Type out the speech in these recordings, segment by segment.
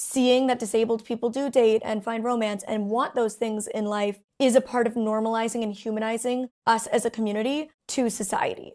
seeing that disabled people do date and find romance and want those things in life is a part of normalizing and humanizing us as a community to society.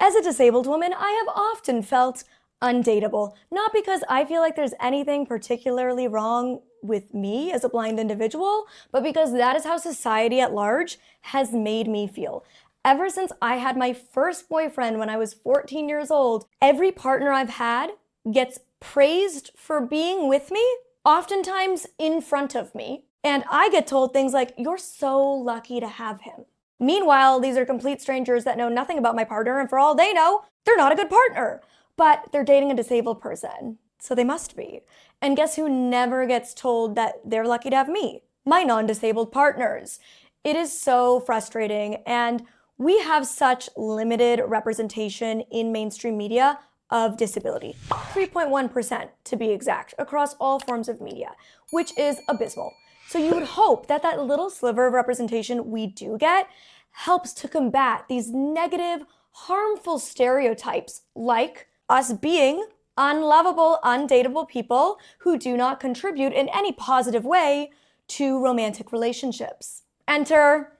As a disabled woman, I have often felt undateable, not because I feel like there's anything particularly wrong with me as a blind individual, but because that is how society at large has made me feel. Ever since I had my first boyfriend when I was 14 years old, every partner I've had gets praised for being with me, oftentimes in front of me, and I get told things like, "You're so lucky to have him." Meanwhile, these are complete strangers that know nothing about my partner, and for all they know, they're not a good partner. But they're dating a disabled person, so they must be. And guess who never gets told that they're lucky to have me? My non-disabled partners. It is so frustrating, and we have such limited representation in mainstream media of disability. 3.1% to be exact, across all forms of media, which is abysmal. So you would hope that that little sliver of representation we do get helps to combat these negative, harmful stereotypes like us being unlovable, undateable people who do not contribute in any positive way to romantic relationships. Enter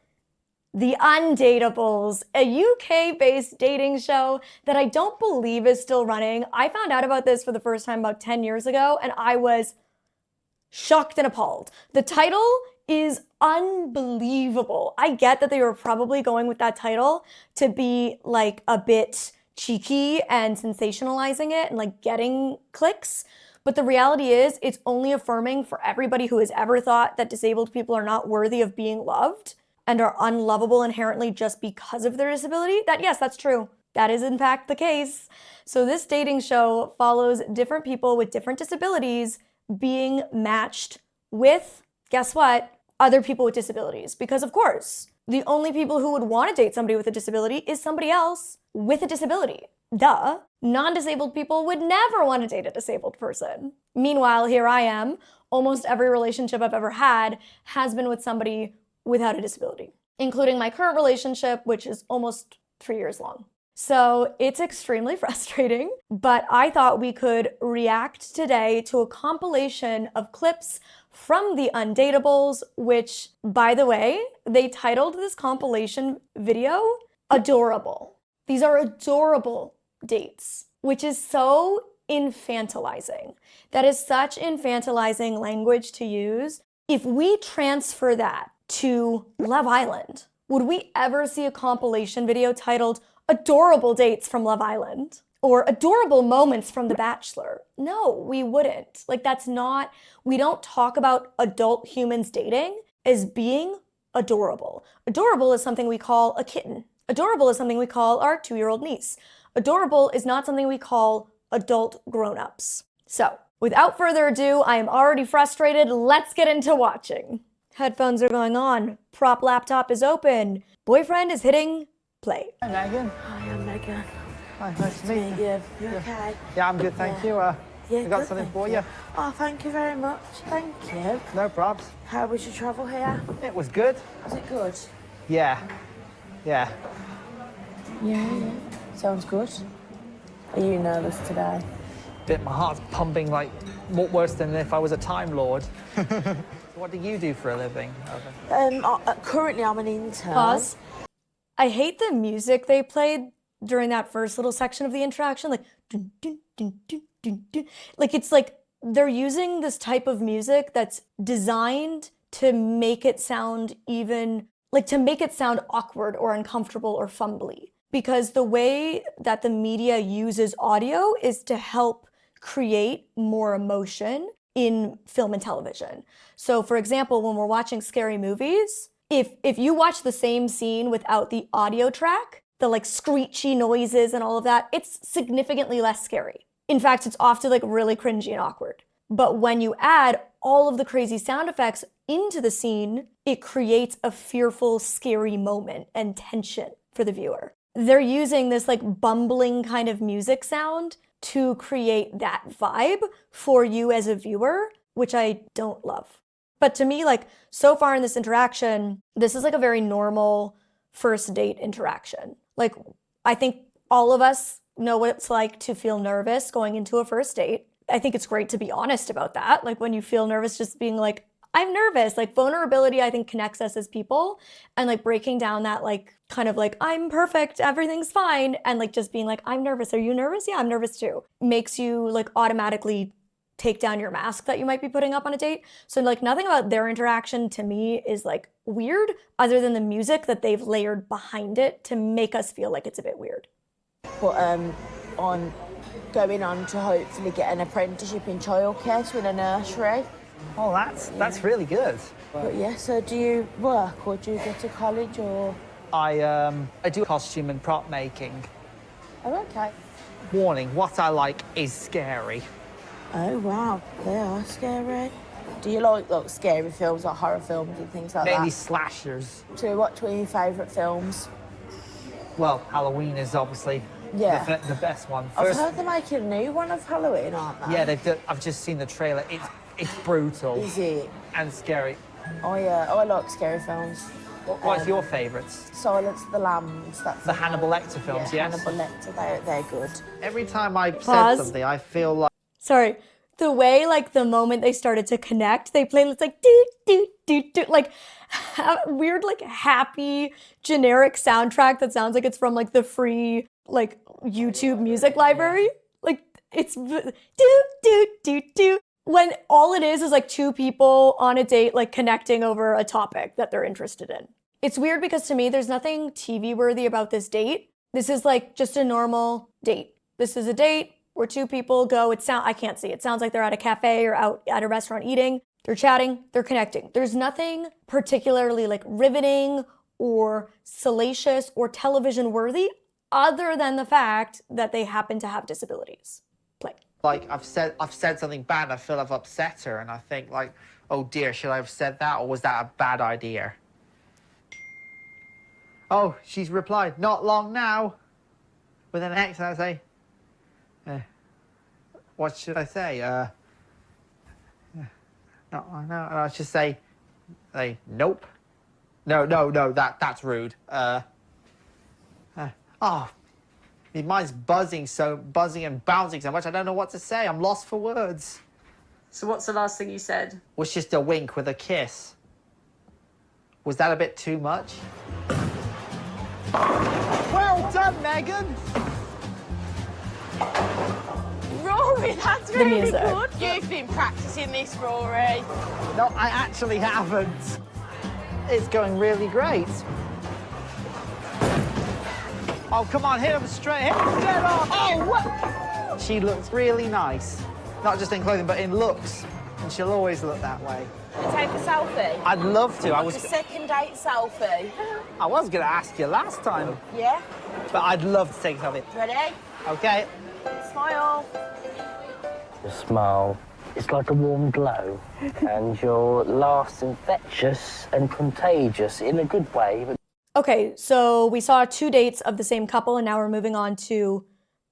The Undatables, a UK-based dating show that I don't believe is still running. I found out about this for the first time about 10 years ago, and I was shocked and appalled. The title is unbelievable. I get that they were probably going with that title to be like a bit cheeky and sensationalizing it and like getting clicks. But the reality is it's only affirming for everybody who has ever thought that disabled people are not worthy of being loved and are unlovable inherently just because of their disability, that yes, that's true. That is in fact the case. So this dating show follows different people with different disabilities being matched with, guess what, other people with disabilities. Because of course, the only people who would want to date somebody with a disability is somebody else with a disability. Duh. Non-disabled people would never want to date a disabled person. Meanwhile, here I am. Almost every relationship I've ever had has been with somebody without a disability, including my current relationship, which is almost 3 years long. So it's extremely frustrating, but I thought we could react today to a compilation of clips from The Undatables, which, by the way, they titled this compilation video Adorable. These are adorable dates, which is so infantilizing. That is such infantilizing language to use. If we transfer that to Love Island, would we ever see a compilation video titled Adorable Dates from Love Island or Adorable Moments from The Bachelor? No, we wouldn't. Like, that's not, we don't talk about adult humans dating as being adorable. Adorable is something we call a kitten. Adorable is something we call our 2-year-old niece. Adorable is not something we call adult grown-ups. So, without further ado, I am already frustrated. Let's get into watching. Headphones are going on. Prop laptop is open. Boyfriend is hitting play. Hi, Megan. Hi, I'm Megan. Hi, nice to meet you. You okay? Yeah, I'm good, thank you. Yeah, I got good, something thank for you. Oh, thank you very much. Thank you. No probs. How was your travel here? It was good. Was it good? Yeah. Yeah. Yeah. Sounds good. Are you nervous today? My heart's pumping like more worse than if I was a Time Lord. What do you do for a living? Currently I'm an intern. Pause. I hate the music they played during that first little section of the interaction, like dun, dun, dun, dun, dun, dun. Like it's like they're using this type of music that's designed to make it sound awkward or uncomfortable or fumbly. Because the way that the media uses audio is to help create more emotion in film and television. So for example, when we're watching scary movies, if you watch the same scene without the audio track, the like screechy noises and all of that, it's significantly less scary. In fact, it's often like really cringy and awkward. But when you add all of the crazy sound effects into the scene, it creates a fearful, scary moment and tension for the viewer. They're using this like bumbling kind of music sound to create that vibe for you as a viewer, which I don't love. But to me, like so far in this interaction, this is like a very normal first date interaction. Like I think all of us know what it's like to feel nervous going into a first date. I think it's great to be honest about that. Like when you feel nervous, just being like, I'm nervous. Like vulnerability, I think connects us as people, and like breaking down that like kind of like, I'm perfect, everything's fine. And like just being like, I'm nervous. Are you nervous? Yeah, I'm nervous too. Makes you like automatically take down your mask that you might be putting up on a date. So like nothing about their interaction to me is like weird, other than the music that they've layered behind it to make us feel like it's a bit weird. But on going on to hopefully get an apprenticeship in childcare to in a nursery. Oh, that's really good. But yeah, so do you work or do you go to college or? I do costume and prop making. Oh, okay. Warning, what I like is scary. Oh wow, they are scary. Do you like scary films, like horror films and things like Mainly that? slashers. So what's one of your favourite films? Well, Halloween is obviously the best one. I've heard they're making a new one of Halloween, aren't they? Yeah, I've just seen the trailer. It's brutal. Is it? And scary. Oh yeah, I like scary films. What's your favourites? Silence of the Lambs. That's The Hannibal Lecter films, yes? Hannibal Lecter, they're good. Every time I said Pause. something, I feel like... Sorry. The way, like, the moment they started to connect, they played, it's like, do, do, do, do, like, weird, like, happy, generic soundtrack that sounds like it's from, like, the free, like, YouTube music library. Like, it's do, do, do, do. When all it is like two people on a date, like, connecting over a topic that they're interested in. It's weird because to me, there's nothing TV-worthy about this date. This is, like, just a normal date. This is a date where two people go, I can't see. It sounds like they're at a cafe or out at a restaurant eating. They're chatting, they're connecting. There's nothing particularly like riveting or salacious or television worthy other than the fact that they happen to have disabilities. Play. Like, I've said something bad and I feel I've upset her and I think like, oh dear, should I have said that or was that a bad idea? Oh, she's replied, not long now, with an X, and I say, what should I say? No, and I should say, nope. No, that's rude. Oh, my mind's buzzing and bouncing so much, I don't know what to say. I'm lost for words. So what's the last thing you said? Was just a wink with a kiss. Was that a bit too much? Well done, Megan! Rory, that's The really music. good. You've been practicing this, Rory. No, I actually haven't. It's going really great. Oh, come on, hit him straight, hit him dead on. Oh, what? She looks really nice. Not just in clothing, but in looks. And she'll always look that way. Take a selfie. I'd love to. It's a second date selfie. I was going to ask you last time, Yeah? but I'd love to take a selfie. Ready? Okay. Smile. Your smile is like a warm glow, and your laugh's infectious and contagious in a good way. But Okay, so we saw 2 dates of the same couple and now we're moving on to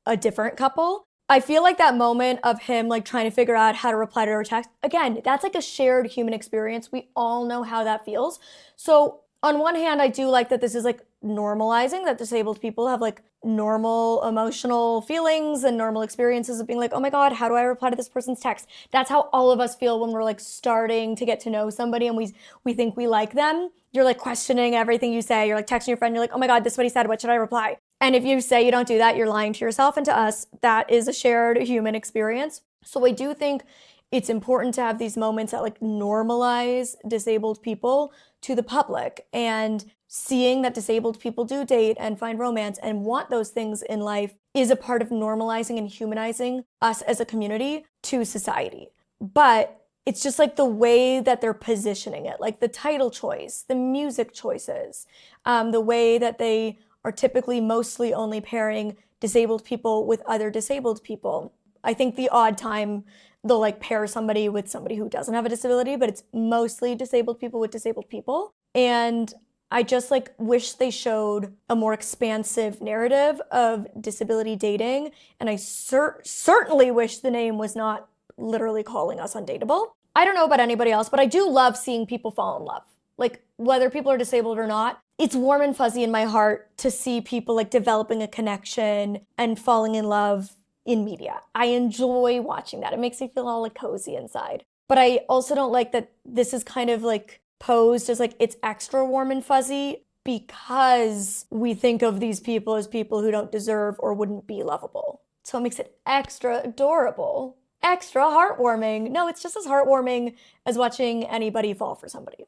a different couple. I feel like that moment of him like trying to figure out how to reply to her text, again, that's like a shared human experience. We all know how that feels. So on one hand, I do like that this is like normalizing that disabled people have like normal emotional feelings and normal experiences of being like, oh my God, how do I reply to this person's text? That's how all of us feel when we're like starting to get to know somebody and we think we like them. You're like questioning everything you say. You're like texting your friend, you're like, oh my God, this is what he said, what should I reply? And if you say you don't do that, you're lying to yourself and to us. That is a shared human experience. So I do think it's important to have these moments that like normalize disabled people to the public, and seeing that disabled people do date and find romance and want those things in life is a part of normalizing and humanizing us as a community to society. But it's just like the way that they're positioning it, like the title choice, the music choices, the way that they are typically mostly only pairing disabled people with other disabled people. I think the odd time they'll like pair somebody with somebody who doesn't have a disability, but it's mostly disabled people with disabled people. And I just like wish they showed a more expansive narrative of disability dating. And I certainly wish the name was not literally calling us undateable. I don't know about anybody else, but I do love seeing people fall in love. Like, whether people are disabled or not, it's warm and fuzzy in my heart to see people like developing a connection and falling in love in media. I enjoy watching that. It makes me feel all like cozy inside. But I also don't like that this is kind of like posed as like it's extra warm and fuzzy because we think of these people as people who don't deserve or wouldn't be lovable. So it makes it extra adorable, extra heartwarming. No, it's just as heartwarming as watching anybody fall for somebody.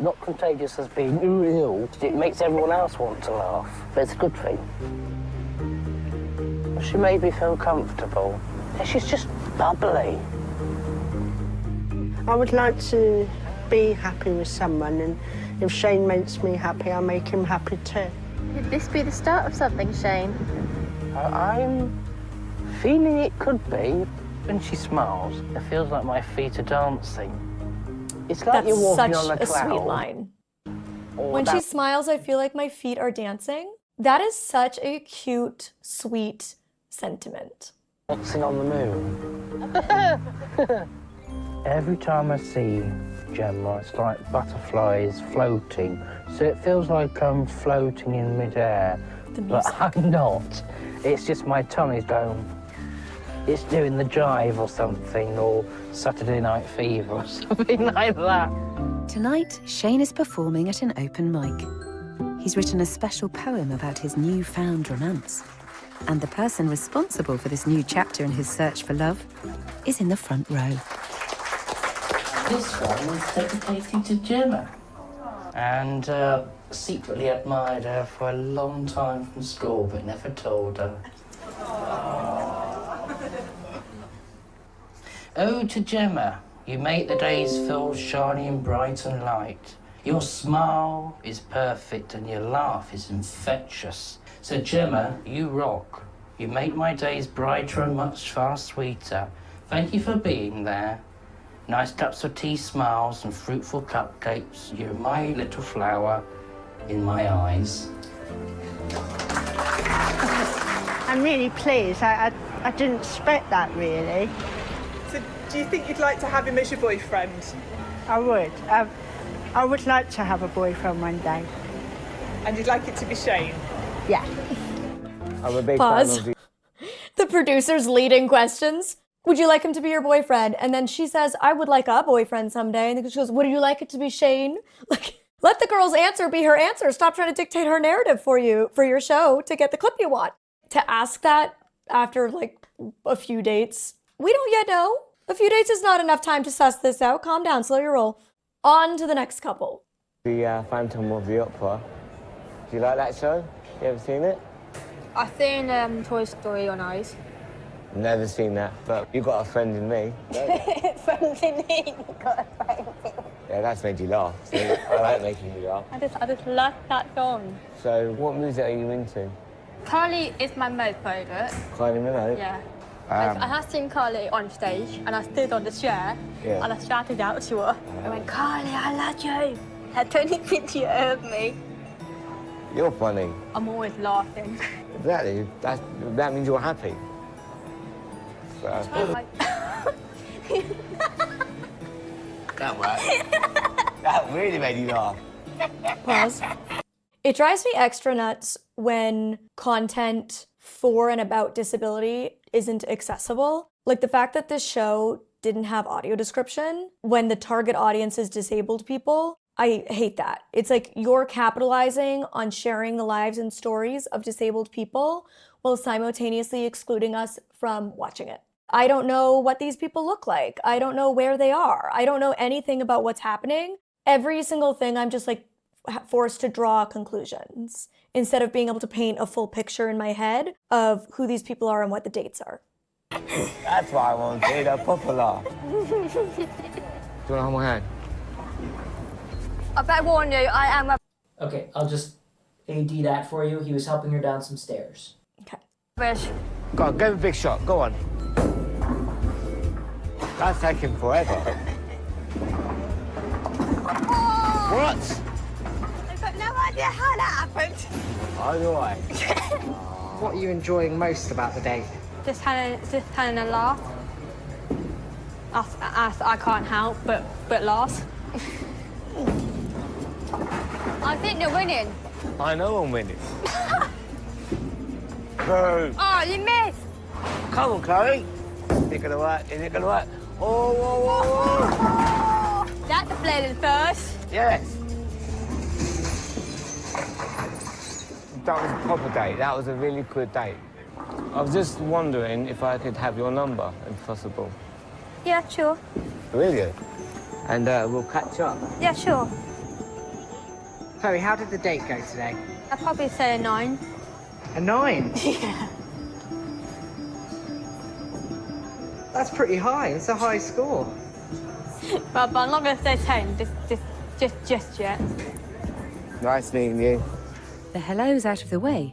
Not contagious as being ill. It makes everyone else want to laugh, but it's a good thing. She made me feel comfortable. She's just bubbly. I would like to be happy with someone, and if Shane makes me happy, I'll make him happy too. Could this be the start of something, Shane? I'm feeling it could be. When she smiles, it feels like my feet are dancing. It's like you're walking on a cloud. That's such a sweet line. When she smiles, I feel like my feet are dancing. That is such a cute, sweet sentiment. Dancing on the moon. Every time I see Gemma, it's like butterflies floating. So it feels like I'm floating in midair. But I'm not. It's just my tummy's going. It's doing the jive or something, or Saturday Night Fever or something like that. Tonight, Shane is performing at an open mic. He's written a special poem about his newfound romance. And the person responsible for this new chapter in his search for love is in the front row. This one is dedicated to Gemma. And secretly admired her for a long time from school, but never told her. Oh, to Gemma, you make the days feel shiny and bright and light. Your smile is perfect and your laugh is infectious. So Gemma, you rock. You make my days brighter and much far sweeter. Thank you for being there. Nice cups of tea, smiles and fruitful cupcakes. You're my little flower in my eyes. I'm really pleased. I didn't expect that, really. So do you think you'd like to have him as your boyfriend? I would. I would like to have a boyfriend one day. And you'd like it to be Shane? Yeah. I'm a big Pause. fan of The producer's leading questions. Would you like him to be your boyfriend? And then she says, I would like a boyfriend someday. And then she goes, would you like it to be Shane? Like, let the girl's answer be her answer. Stop trying to dictate her narrative for you, for your show, to get the clip you want. To ask that after like a few dates, we don't yet know. A few dates is not enough time to suss this out. Calm down, slow your roll. On to the next couple. the Phantom of the Opera. Do you like that show? You ever seen it? I've seen Toy Story on Ice. Never seen that, but you got a friend in me. Friends in me, you got a friend in me. Yeah, that's made you laugh. See, I like making you laugh. I just love that song. So, what music are you into? Carly is my most favourite. Kylie Minogue? Yeah. I have seen Carly on stage, and I stood on the chair, Yeah. and I shouted out to her. I went, Carly, I love you. Had 20 pictures of me. You're funny. I'm always laughing. Exactly. That means you're happy. So. That worked. That really made you laugh. Pause. It drives me extra nuts when content for and about disability isn't accessible. Like the fact that this show didn't have audio description when the target audience is disabled people. I hate that. It's like you're capitalizing on sharing the lives and stories of disabled people while simultaneously excluding us from watching it. I don't know what these people look like. I don't know where they are. I don't know anything about what's happening. Every single thing, I'm just like forced to draw conclusions instead of being able to paint a full picture in my head of who these people are and what the dates are. That's why I want to see the proper laugh. Do you want to hold my hand? I better warn you, I am a... Okay, I'll just AD that for you. He was helping her down some stairs. Okay. fish. Go on, give him a big shot. Go on. That's taking forever. What? I've got no idea how that happened. Oh, do I? What are you enjoying most about the date? Just having a laugh. I can't help but laugh. I think they're winning. I know I'm winning. Boo. Oh, you missed. Come on, Chloe. Is it gonna work? Is it gonna work? Oh, whoa, whoa, whoa. That's the flailing first. Yes. That was a proper date. That was a really good date. I was just wondering if I could have your number, if possible. Yeah, sure. Brilliant. And we'll catch up. Yeah, sure. Chloe, how did the date go today? I'd probably say a 9. A 9? Yeah. That's pretty high. It's a high score. But I'm not going to say 10, just yet. Nice meeting you. The hello's out of the way.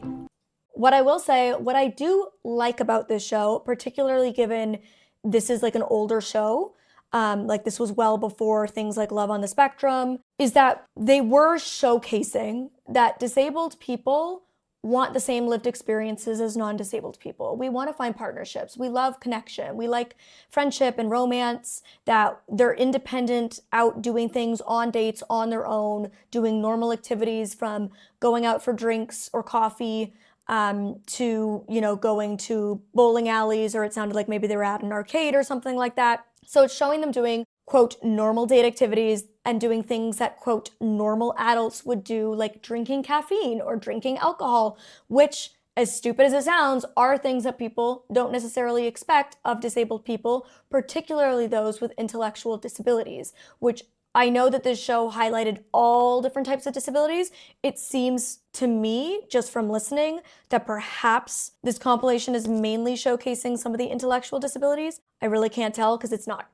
What I will say, what I do like about this show, particularly given this is like an older show, like this was well before things like Love on the Spectrum, is that they were showcasing that disabled people want the same lived experiences as non-disabled people. We want to find partnerships. We love connection. We like friendship and romance, that they're independent, out doing things on dates on their own, doing normal activities from going out for drinks or coffee to, you know, going to bowling alleys, or it sounded like maybe they were at an arcade or something like that. So it's showing them doing, quote, normal date activities and doing things that, quote, normal adults would do, like drinking caffeine or drinking alcohol, which, as stupid as it sounds, are things that people don't necessarily expect of disabled people, particularly those with intellectual disabilities, which I know that this show highlighted all different types of disabilities. It seems to me, just from listening, that perhaps this compilation is mainly showcasing some of the intellectual disabilities. I really can't tell because it's not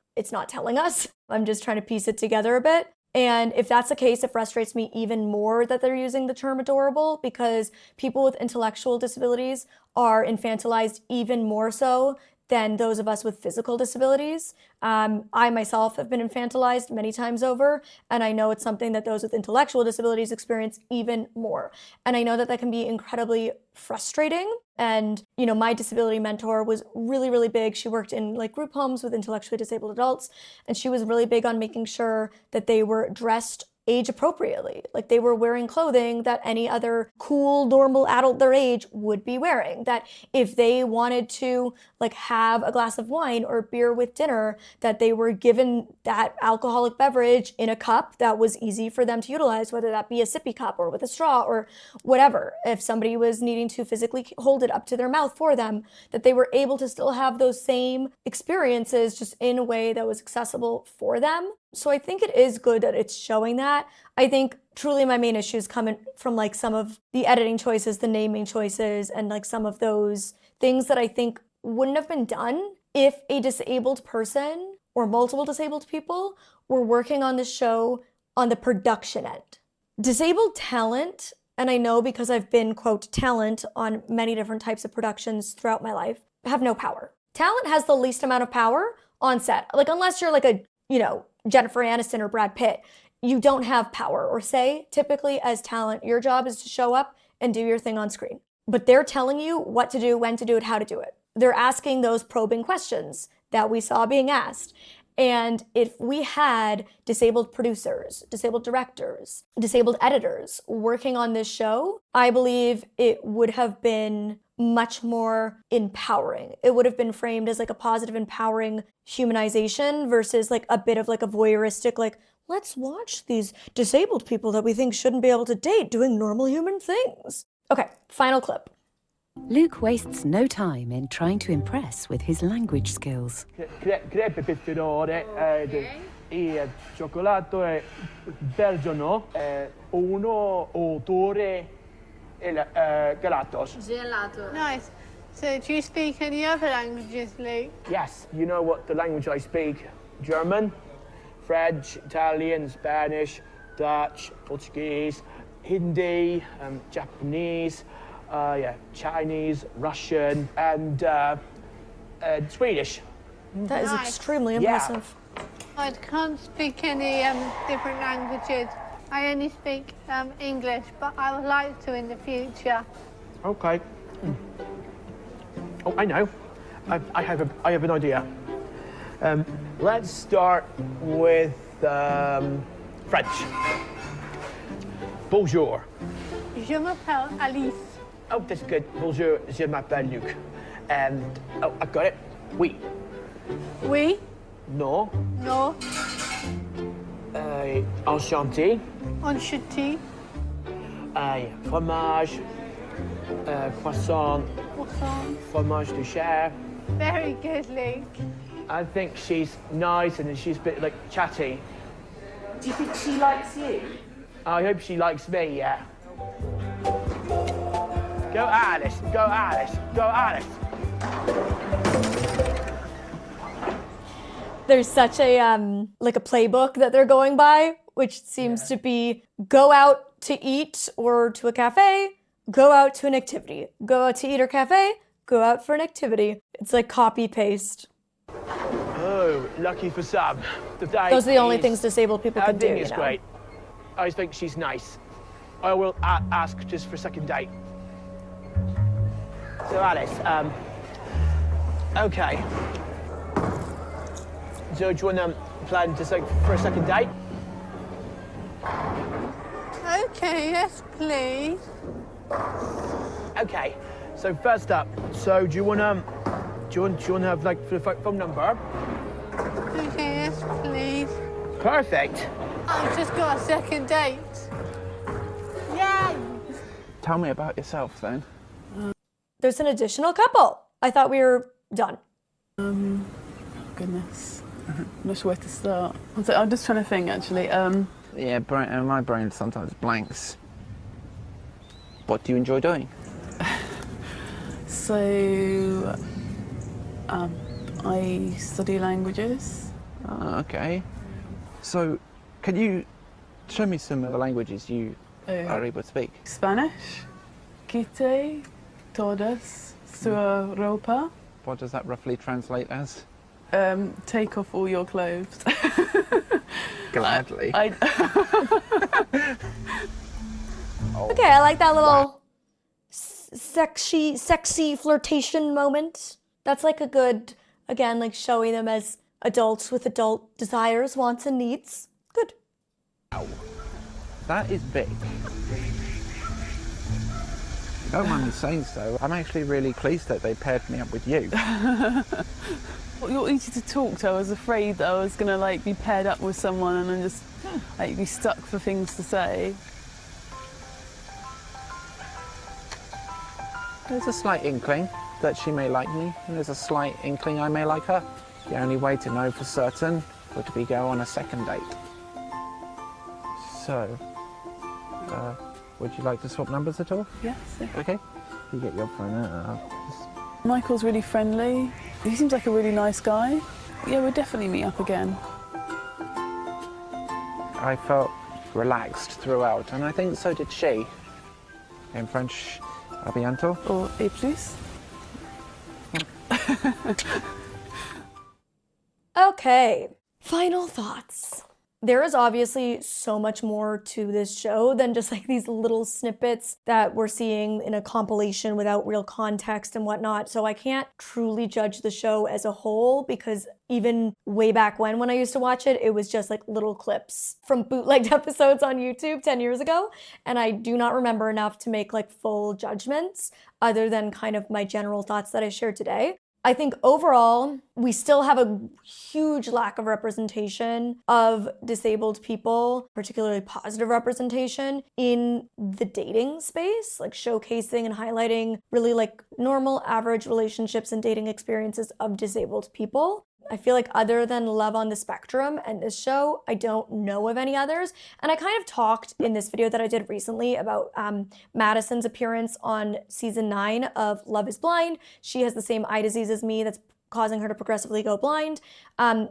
telling us. I'm just trying to piece it together a bit. And if that's the case, it frustrates me even more that they're using the term adorable, because people with intellectual disabilities are infantilized even more so than those of us with physical disabilities. I myself have been infantilized many times over, and I know it's something that those with intellectual disabilities experience even more. And I know that that can be incredibly frustrating. And, you know, my disability mentor was really, really big. She worked in like group homes with intellectually disabled adults, and she was really big on making sure that they were dressed age appropriately. Like they were wearing clothing that any other cool, normal adult their age would be wearing. That if they wanted to like have a glass of wine or beer with dinner, that they were given that alcoholic beverage in a cup that was easy for them to utilize, whether that be a sippy cup or with a straw or whatever. If somebody was needing to physically hold it up to their mouth for them, that they were able to still have those same experiences just in a way that was accessible for them. So I think it is good that it's showing that. I think truly my main issue is coming from like some of the editing choices, the naming choices, and like some of those things that I think wouldn't have been done if a disabled person or multiple disabled people were working on the show on the production end. Disabled talent, and I know because I've been, quote, talent on many different types of productions throughout my life, have no power. Talent has the least amount of power on set. Like unless you're like a, you know, Jennifer Aniston or Brad Pitt, you don't have power or say. Typically as talent, your job is to show up and do your thing on screen. But they're telling you what to do, when to do it, how to do it. They're asking those probing questions that we saw being asked. And if we had disabled producers, disabled directors, disabled editors working on this show, I believe it would have been much more empowering. It would have been framed as like a positive, empowering humanization versus like a bit of like a voyeuristic, like, let's watch these disabled people that we think shouldn't be able to date doing normal human things. Okay, final clip. Luke wastes no time in trying to impress with his language skills. Crepe peperone, il cioccolato è belgiano, uno autore gelatos. Gelato. Nice. So do you speak any other languages, Luke? Yes, you know what the language I speak? German, French, Italian, Spanish, Dutch, Portuguese, Hindi, Japanese, Chinese, Russian, and Swedish. That is extremely impressive. I can't speak any different languages. I only speak English, but I would like to in the future. Okay. Oh, I know. I have an idea. Let's start with French. Bonjour. Je m'appelle Alice. Oh, that's good. Bonjour, je m'appelle Luc. And, oh, I got it. Oui. Oui. No. No. Enchanté. Enchanté. Fromage. Croissant. Croissant. Fromage de chair. Very good, Luke. I think she's nice and she's a bit like chatty. Do you think she likes you? I hope she likes me, yeah. Go Alice, go Alice, go Alice. There's such a like a playbook that they're going by, which seems to be go out to eat or to a cafe, go out to an activity, go out to eat or cafe, go out for an activity. It's like copy paste. Oh, lucky for some. Those are the only things disabled people can do. I think it's great. I think she's nice. I will ask just for a second date. So Alice, okay. So do you want to plan to for a second date? Okay, yes, please. Okay. So first up, so do you want to have like the phone number? Okay, yes, please. Perfect. I've just got a second date. Yay! Tell me about yourself then. There's an additional couple. I thought we were done. Goodness. I'm not sure where to start. I'm just trying to think, actually. Yeah, my brain sometimes blanks. What do you enjoy doing? So, I study languages. Oh, okay. So, can you show me some of the languages you are able to speak? Spanish, Quite, todas, sua roupa. What does that roughly translate as? Take off all your clothes. Gladly. Okay, I like that little sexy flirtation moment. That's like a good, again, like showing them as adults with adult desires, wants, and needs. Good. Ow. That is big. Don't mind me saying so. I'm actually really pleased that they paired me up with you. Well, you're easy to talk to. I was afraid that I was gonna like be paired up with someone and then just like be stuck for things to say. There's a slight inkling that she may like me, and there's a slight inkling I may like her. The only way to know for certain would be go on a second date. So, would you like to swap numbers at all? Yes. Yeah. Okay. You get your phone out. Michael's really friendly. He seems like a really nice guy. Yeah, we'll definitely meet up again. I felt relaxed throughout, and I think so did she. In French, à bientôt. Or et plus. Okay, final thoughts. There is obviously so much more to this show than just like these little snippets that we're seeing in a compilation without real context and whatnot. So I can't truly judge the show as a whole because even way back when I used to watch it, it was just like little clips from bootlegged episodes on YouTube 10 years ago. And I do not remember enough to make like full judgments other than kind of my general thoughts that I shared today. I think overall, we still have a huge lack of representation of disabled people, particularly positive representation in the dating space, like showcasing and highlighting really like normal, average relationships and dating experiences of disabled people. I feel like other than Love on the Spectrum and this show, I don't know of any others. And I kind of talked in this video that I did recently about Madison's appearance on season 9 of Love is Blind. She has the same eye disease as me that's causing her to progressively go blind. I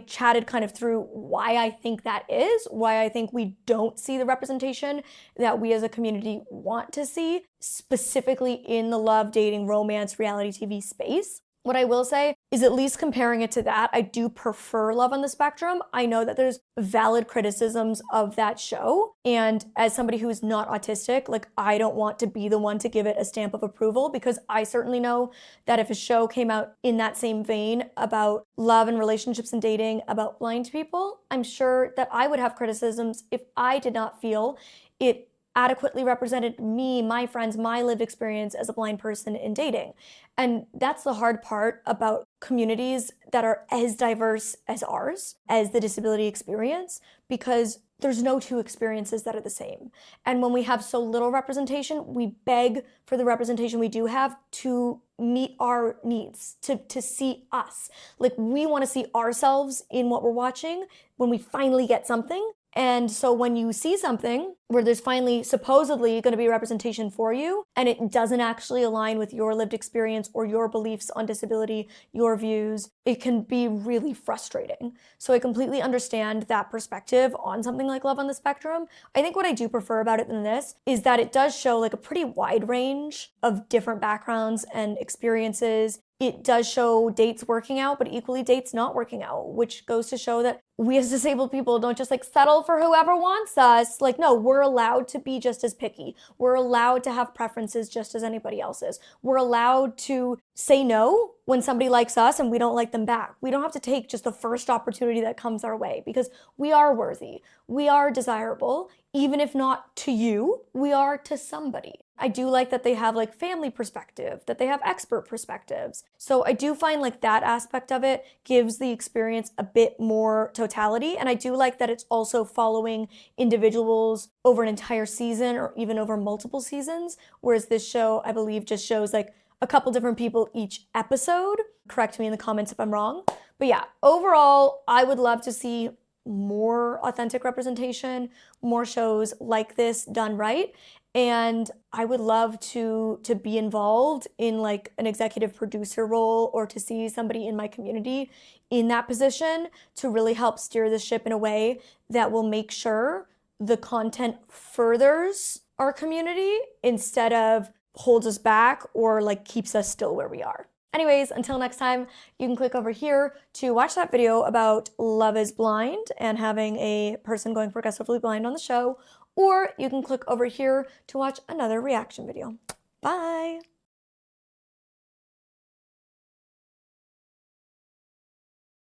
chatted kind of through why I think that is, why I think we don't see the representation that we as a community want to see, specifically in the love, dating, romance, reality TV space. What I will say is, at least comparing it to that, I do prefer Love on the Spectrum. I know that there's valid criticisms of that show. And as somebody who is not autistic, like I don't want to be the one to give it a stamp of approval, because I certainly know that if a show came out in that same vein about love and relationships and dating about blind people, I'm sure that I would have criticisms if I did not feel it adequately represented me, my friends, my lived experience as a blind person in dating. And that's the hard part about communities that are as diverse as ours, as the disability experience, because there's no two experiences that are the same. And when we have so little representation, we beg for the representation we do have to meet our needs, to see us. Like, we want to see ourselves in what we're watching when we finally get something. And so when you see something where there's finally supposedly going to be representation for you, and it doesn't actually align with your lived experience or your beliefs on disability, your views, it can be really frustrating. So I completely understand that perspective on something like Love on the Spectrum. I think what I do prefer about it than this is that it does show like a pretty wide range of different backgrounds and experiences. It does show dates working out, but equally dates not working out, which goes to show that we as disabled people don't just like settle for whoever wants us. Like, no, we're allowed to be just as picky. We're allowed to have preferences just as anybody else is. We're allowed to say no when somebody likes us and we don't like them back. We don't have to take just the first opportunity that comes our way, because we are worthy. We are desirable. Even if not to you, we are to somebody. I do like that they have like family perspective, that they have expert perspectives. So I do find like that aspect of it gives the experience a bit more totality. And I do like that it's also following individuals over an entire season or even over multiple seasons. Whereas this show, I believe, just shows like a couple different people each episode. Correct me in the comments if I'm wrong. But yeah, overall, I would love to see more authentic representation, more shows like this done right. And I would love to be involved in like an executive producer role, or to see somebody in my community in that position to really help steer the ship in a way that will make sure the content furthers our community instead of holds us back or like keeps us still where we are. Anyways, until next time, you can click over here to watch that video about Love is Blind and having a person going progressively blind on the show, or you can click over here to watch another reaction video. Bye!